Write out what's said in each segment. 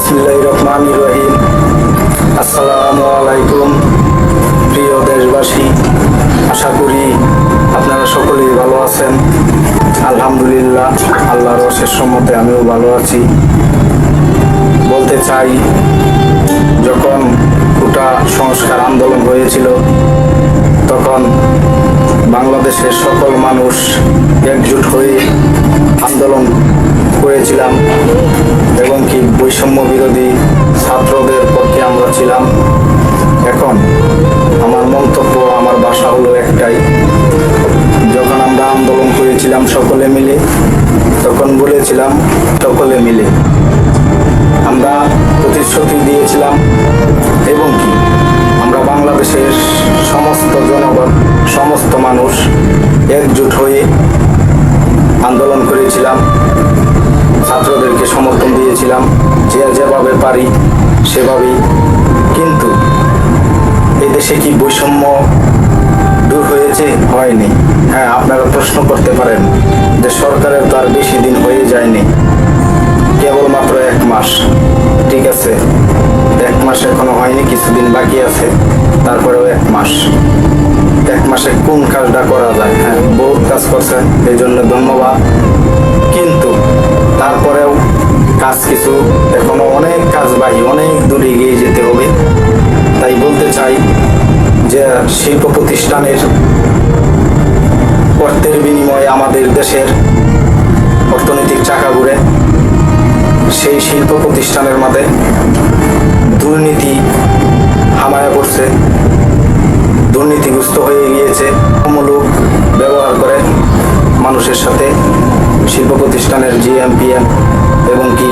বিসমিল্লাহির রহমানির রহিম। আসসালামু আলাইকুম প্রিয় দেশবাসী, আশা করি আপনারা সকলেই ভালো আছেন। আলহামদুলিল্লাহ, আল্লাহর অশেষ রহমতে আমিও ভালো আছি। বলতে চাই, যখন কোটা সংস্কার আন্দোলন হয়েছিল তখন বাংলাদেশের সকল মানুষ একজোট হয়ে আন্দোলন করেছিলাম এবং কি বৈষম্য বিরোধী ছাত্রদের পক্ষে আমরা ছিলাম। এখন আমার মন্তব্য, আমার ভাষা হলো একটাই। যখন আমরা আন্দোলন করেছিলাম সকলে মিলে, তখন বলেছিলাম সকলে মিলে আমরা প্রতিশ্রুতি দিয়েছিলাম এবং কি আমরা বাংলাদেশের সমস্ত জনগণ, সমস্ত মানুষ একজোট হয়ে আন্দোলন করেছিলাম, ছাত্রদেরকে সমর্থন দিয়েছিলাম যে যেভাবে পারি সেভাবেই। কিন্তু এই দেশে কি বৈষম্য দূর হয়েছে? হয়নি। হ্যাঁ, আপনারা প্রশ্ন করতে পারেন যে সরকারের তো আর বেশি দিন হয়ে যায়নি, কেবলমাত্র 1 মাস। ঠিক আছে, 1 মাস এখনো হয়নি, কিছুদিন বাকি আছে, তারপরেও 1 মাস। 1 মাসে কোন কাজটা করা যায়? হ্যাঁ, বহুত কাজ করছেন, এই জন্য ধন্যবাদ। কিন্তু তারপরেও কাজ কিছু এখনো অনেক কাজ বাকি, অনেক দূরে এগিয়ে যেতে হবে। তাই বলতে চাই যে শিল্প প্রতিষ্ঠানের অর্থের বিনিময়ে আমাদের দেশের অর্থনৈতিক চাকা ঘুরে। সেই শিল্প প্রতিষ্ঠানের মধ্যে দুর্নীতি হামায়া পড়ছে, দুর্নীতিগ্রস্ত হয়ে গিয়েছে। মূলক ব্যবহার করে মানুষের সাথে শিল্প প্রতিষ্ঠানের জিএম, পিএম এবং কি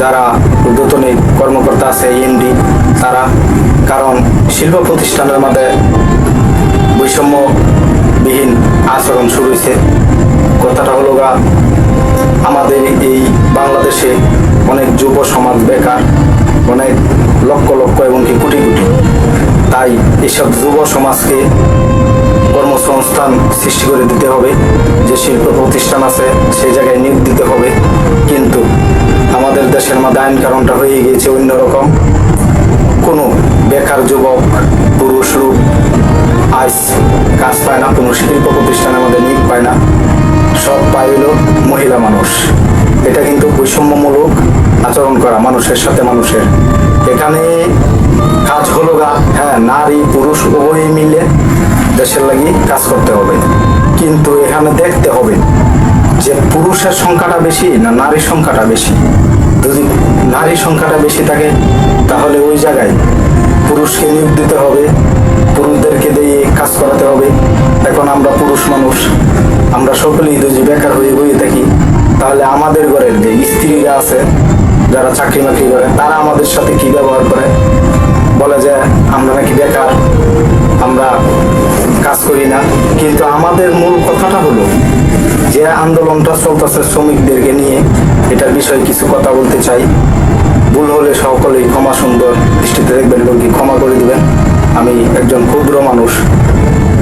যারা ঊর্ধ্বতন কর্মকর্তা আছে, এমডি, তারা। কারণ শিল্প প্রতিষ্ঠানের মধ্যে বৈষম্যবিহীন আচরণ শুরু হয়েছে। কথাটা হলো আমাদের এই বাংলাদেশে অনেক যুব সমাজ বেকার, অনেক লক্ষ লক্ষ এবং কি কোটি কোটি। তাই এসব যুব সমাজকে কর্মসংস্থান সৃষ্টি করে দিতে হবে। যে শিল্প প্রতিষ্ঠান আছে সেই জায়গায় নিয়োগ দিতে হবে। কিন্তু আমাদের দেশের মধ্যে আইন কারণটা হয়ে গিয়েছে অন্যরকম। কোনো বেকার যুবক, পুরুষ লোক আজ কাজ পায় না, কোনো শিল্প প্রতিষ্ঠানের মধ্যে নিয়োগ পায় না, সব পাইল মহিলা মানুষ। এটা কিন্তু বৈষম্যমূলক আচরণ করা মানুষের সাথে মানুষের। এখানে কাজ হলো হ্যাঁ, নারী পুরুষ উভয়ই মিলে দেশের লাগি কাজ করতে হবে। কিন্তু এখানে দেখতে হবে যে পুরুষের সংখ্যাটা বেশি না নারীর সংখ্যাটা বেশি। যদি নারীর সংখ্যাটা বেশি থাকে তাহলে ওই জায়গায় পুরুষকে নিয়োগ দিতে হবে, পুরুষদেরকে দিয়ে কাজ করাতে হবে। এখন আমরা পুরুষ মানুষ, আমরা সকলেই যদি বেকার হয়ে বয়ে থাকি, তাহলে আমাদের ঘরের যে স্ত্রীরা আছে যারা চাকরি বাকরি করে, তারা আমাদের সাথে কি ব্যবহার করে? বলে যে আমরা নাকি বেকার, আমরা কাজ করি না। কিন্তু আমাদের মূল কথাটা হলো যে আন্দোলনটা চলতেছে শ্রমিকদেরকে নিয়ে, এটার বিষয়ে কিছু কথা বলতে চাই। ভুল হলে সকলেই ক্ষমা সুন্দর দৃষ্টিতে দেখবেন এবং কি ক্ষমা করে দিবেন। আমি একজন ক্ষুদ্র মানুষ,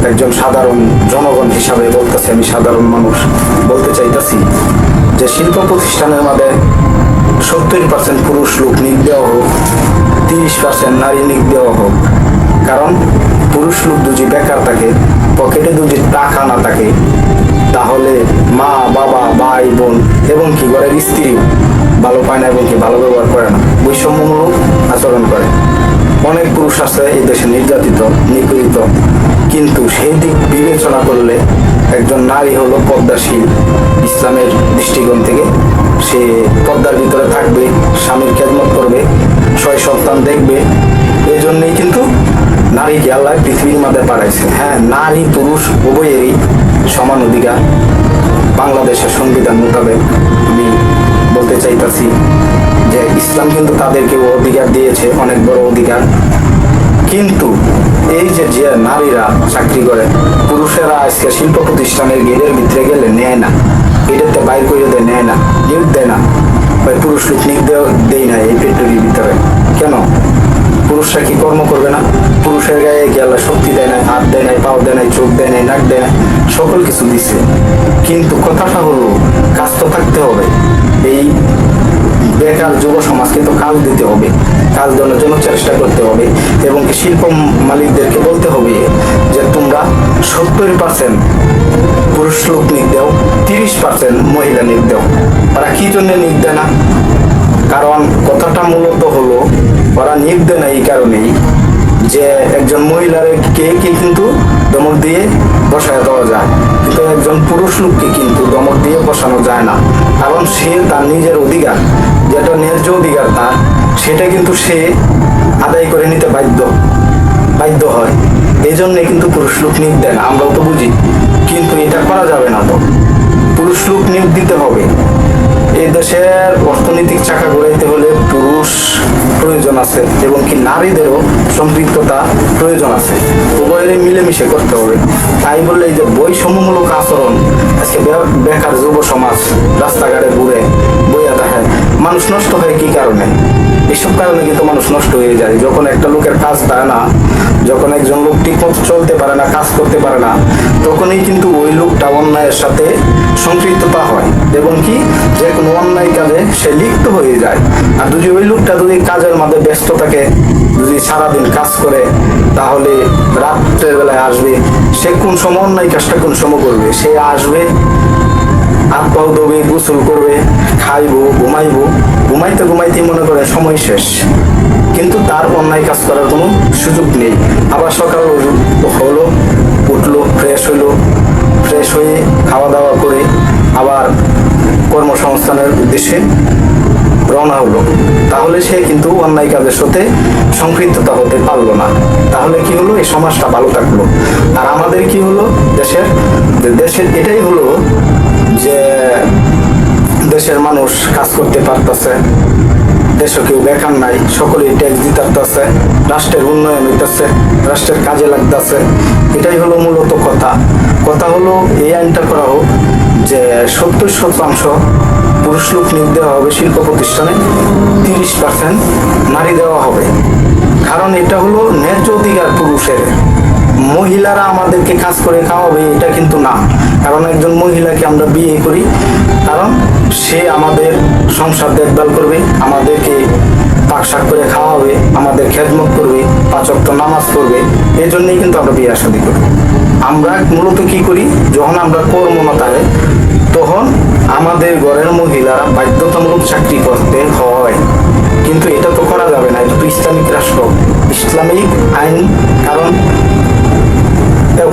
একজন সাধারণ জনগণ হিসাবে বলতেছি, আমি সাধারণ মানুষ বলতে চাইতেছি যে শিল্প প্রতিষ্ঠানের মধ্যে 70% পুরুষ লোক নিয়োগ দেওয়া হোক, 30% নারী নিয়োগ দেওয়া হোক। কারণ পুরুষ লোক যদি বেকার থাকে, পকেটে যদি টাকা না থাকে, তাহলে মা বাবা, ভাই বোন এবং কি ঘরের স্ত্রী ভালো পায় না এবং কি ভালো ব্যবহার করে না, বৈষম্যমূলক আচরণ করে। অনেক পুরুষ আছে এই দেশে নির্যাতিত, নিপীড়িত, কিন্তু সেই দিক বিবেচনা করলে একজন নারী হলো পর্দাশীল। ইসলামের দৃষ্টিকোণ থেকে সে পর্দার ভিতরে থাকবে, স্বামীর খেদমত করবে, 6 সন্তান দেখবে। এই জন্যই কিন্তু নারীকে আল্লাহ পৃথিবীর মধ্যে পাঠাইছে। হ্যাঁ, নারী পুরুষ উভয়েরই সমান অধিকার বাংলাদেশের সংবিধান মোতাবেক। আমি বলতে চাইতেছি যে ইসলাম কিন্তু তাদেরকে অধিকার দিয়েছে, অনেক বড় অধিকার। কিন্তু এই যে নারীরা চাকরি করে, পুরুষেরা আজকে শিল্প প্রতিষ্ঠানের গেটের ভিতরে গেলে নেয় না, গেটেতে বাইর করে দেয়, নেয় না, নিয়োগ দেয় না। ভাই, পুরুষ লোক নিয়োগ দেয় না এই ফ্যাক্টরির ভিতরে। কেন? পুরুষরা কি কর্ম করবে না? পুরুষের গায়ে কি আল্লাহ শক্তি দেয় নাই, হাত দেয় নাই, পাও দেয় নাই, চোখ দেয় নাই, নাক দেয় নাই, সকল কিছু দিছে। কিন্তু কথাটা হলো কাজ তো থাকতে হবে। এই বেকার যুব সমাজকে তো কাজ দিতে হবে, কাজ দেওয়ার জন্য চেষ্টা করতে হবে এবং শিল্প মালিকদেরকে বলতে হবে যে তোমরা 70% পুরুষ লোক নিয়োগ দাও, 30% মহিলা নিয়োগ দাও। ওরা কি জন্য নিয়োগ দেয় না? কারণ কথাটা মূলত হলো ওরা নিয়োগ দেয় না এই কারণেই যে একজন মহিলাকে কিন্তু দমক দিয়ে বসায় দেওয়া যায়, কিন্তু একজন পুরুষ লোককে কিন্তু দমক দিয়ে বসানো যায় না। কারণ সে তার নিজের অধিকার, যেটা ন্যায্য অধিকার তার, সেটা কিন্তু সে আদায় করে নিতে বাধ্য হয়। এই জন্যে কিন্তু পুরুষ লোক নিয়োগ দেয় না, আমরাও তো বুঝি, কিন্তু এটা করা যাবে না। তো পুরুষ লোক নিয়োগ দিতে হবে। এই দেশের অর্থনৈতিক চাকা ঘুরাইতে হলে পুরুষ প্রয়োজন আছে এবং কি নারীদেরও সম্পৃক্ততা প্রয়োজন আছে, উভয়েরই মিলেমিশে করতে হবে। তাই বললে এই যে বৈষম্যমূলক আচরণ, আজকে বেকার যুব সমাজ রাস্তাঘাটে ঘুরে বইয়া দেখে, মানুষ নষ্ট হয় কি কারণে? এসব কারণে কিন্তু মানুষ নষ্ট হয়ে যায়। যখন একটা লোকের কাজ পায় না, যখন একজন লোক ঠিকমতো চলতে পারে না, কাজ করতে পারে না, তখনই কিন্তু ওই লোকটা অন্যায়ের সাথে সম্পৃক্ততা হয় এবং কি যে কোনো অন্যায় কাজে সে লিপ্ত হয়ে যায়। আর যদি ওই লোকটা যদি কাজের মধ্যে ব্যস্ত থাকে, যদি সারাদিন কাজ করে, তাহলে রাত্রের বেলায় আসবে, সে কোন সময় অন্যায় কাজটা কোন সময় করবে? সে আসবে, হাত পাও ধোবে, গোসল করবে, খাইবো, ঘুমাইতে মনে করে সময় শেষ, কিন্তু তার অন্যায় কাজ করার কোনো সুযোগ নেই। আবার সকাল হলো, উঠলো, ফ্রেশ হয়ে খাওয়া দাওয়া করে আবার কর্মসংস্থানের উদ্দেশ্যে রওনা হলো, তাহলে সে কিন্তু অন্যায় কাজের সাথে সম্পৃক্ততা হতে পারলো না। তাহলে কি হলো? এই সমাজটা ভালো থাকলো। আর আমাদের কি হলো? দেশের এটাই হলো যে দেশের মানুষ কাজ করতে পারতেছে, দেশে কেউ বেকার নাই, সকলেই ট্যাক্স দিতে, রাষ্ট্রের উন্নয়ন হইতেছে, রাষ্ট্রের কাজে লাগতেছে। এটাই হলো মূলত কথা হলো এই আইনটা করা হোক যে 70% পুরুষ লোক নিয়োগ দেওয়া হবে শিল্প প্রতিষ্ঠানে, 30% নারী দেওয়া হবে। কারণ এটা হলো ন্যায্য অধিকার পুরুষের। মহিলারা আমাদেরকে কাজ করে খাওয়াবে এটা কিন্তু না। কারণ একজন মহিলাকে আমরা বিয়ে করি কারণ সে আমাদের সংসার দেখভাল করবে, আমাদেরকে পাক শাক করে খাওয়াবে, আমাদের খেদমত করবে, 5 ওয়াক্ত নামাজ পড়বে। এই জন্যই কিন্তু আমরা বিয়ে শাদী করি। আমরা মূলত কি করি? যখন আমরা কর্মরতায়, তখন আমাদের ঘরের মহিলারা বাধ্যতামূলক চাকরি করতে হয়, কিন্তু এটা তো করা যাবে না। এটা তো ইসলামিক রাষ্ট্র, ইসলামিক আইন, কারণ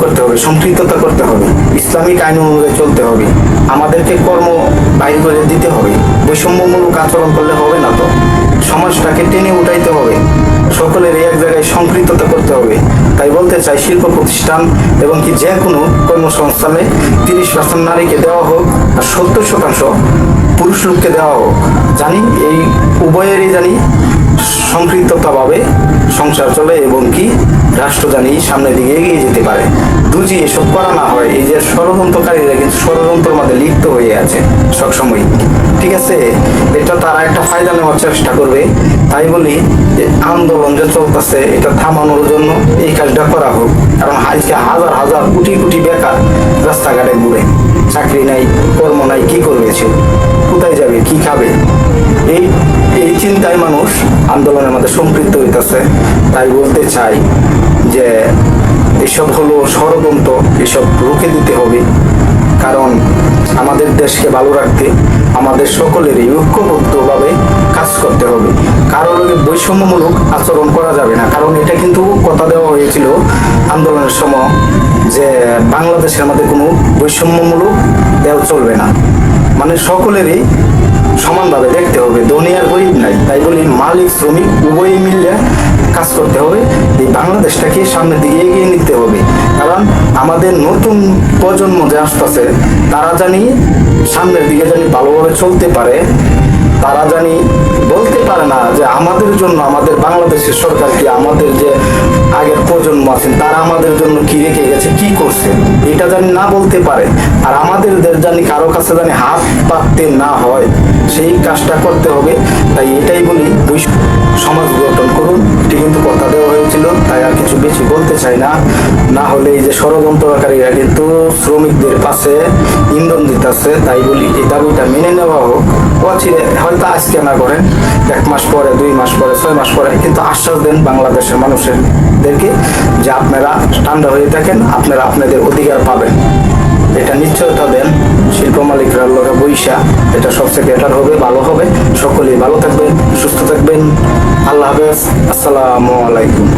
করতে হবে, সম্পৃক্ততা করতে হবে, ইসলামিক আইন অনুযায়ী চলতে হবে, আমাদেরকে কর্ম বাইর করে দিতে হবে। বৈষম্যমূলক আচরণ করলে হবে না। তো সমাজটাকে টেনে উঠাইতে হবে, সকলের এক জায়গায় সম্পৃক্ততা করতে হবে। তাই বলতে চাই শিল্প প্রতিষ্ঠান এবং কি যে কোনো কর্মসংস্থানে 30% নারীকে দেওয়া হোক আর 70% পুরুষ লোককে দেওয়া হোক। জানি এই উভয়েরই জানি সম্পৃক্ততা ভাবে সংসার চলে এবং কি রাষ্ট্র জানি সামনের দিকে এগিয়ে যেতে পারে। যদি এসব করা না হয়, এই যে ষড়যন্ত্রকারীরা কিন্তু ষড়যন্ত্রের মধ্যে লিপ্ত হয়ে আছে সবসময়, ঠিক আছে? এটা তারা একটা ফায়দা নেওয়ার চেষ্টা করবে। তাই বলি যে আন্দোলন যে চলতেছে, এটা থামানোর জন্য এই কাজটা করা হোক। কারণ আজকে হাজার হাজার কোটি বেকার রাস্তাঘাটে ঘুরে, চাকরি নাই, কর্ম নাই, কি করবে সে? কোথায় যাবে, কি খাবে? এই চিন্তায় মানুষ আন্দোলনের মধ্যে সম্পৃক্ত হইতেছে। তাই বলতে চাই যে এসব হলো ষড়যন্ত্র, এসব রুখে দিতে হবে। কারণ আমাদের দেশকে ভালো রাখতে আমাদের সকলেরই ঐক্যবদ্ধভাবে কাজ করতে হবে। কারোর বৈষম্যমূলক আচরণ করা যাবে না। কারণ এটা কিন্তু কথা দেওয়া হয়েছিল আন্দোলনের সময় যে বাংলাদেশের মধ্যে কোনো বৈষম্যমূলক দেওয়া চলবে না, মানে সকলেরই সমানভাবে দেখতে হবে, ধনী আর গরিব নাই। তাই বলি মালিক শ্রমিক উভয়ই মিলে কাজ করতে হবে, এই বাংলাদেশটাকে সামনের দিকে এগিয়ে নিতে হবে। কারণ আমাদের নতুন প্রজন্ম যে আসতেছে, তারা জানি সামনের দিকে জানি ভালোভাবে চলতে পারে, তারা জানি বলতে পারে না যে আমাদের জন্য আমাদের বাংলাদেশের সরকার কি, আমাদের যে আগের প্রজন্ম আছেন তারা আমাদের জন্য কি রেখে গেছে, কি করছে, এটা জানি না বলতে পারে। আর আমাদের জানি কারো কাছে জানি হাত পাততে না হয়, সেই কাজটা করতে হবে। তাই এটাই বলি, সমাজ গঠন করুন, এটি কিন্তু কথা দেওয়া হয়েছিল। তাই আর কিছু বেশি বলতে চাই না। না হলে এই যে ষড়যন্ত্রকারীরা কিন্তু শ্রমিকদের পাশে ইন্ধন দিতেছে। তাই বলি এই দাবিটা মেনে নেওয়া হোক। হয়তো আজকে না করেন, 1 মাস পরে, 2 মাস পরে, 6 মাস পরে, কিন্তু আশ্বাস দেন বাংলাদেশের মানুষদেরকে যে আপনারা ঠান্ডা হয়ে থাকেন, আপনারা আপনাদের অধিকার পাবেন। এটা নিশ্চয়তা দেন শিল্প মালিকরা লোকে বৈশা, এটা সবচেয়ে বেটার হবে, ভালো হবে। সকলেই ভালো থাকবেন, সুস্থ থাকবেন। আল্লাহ হাফেজ, আসসালামু আলাইকুম।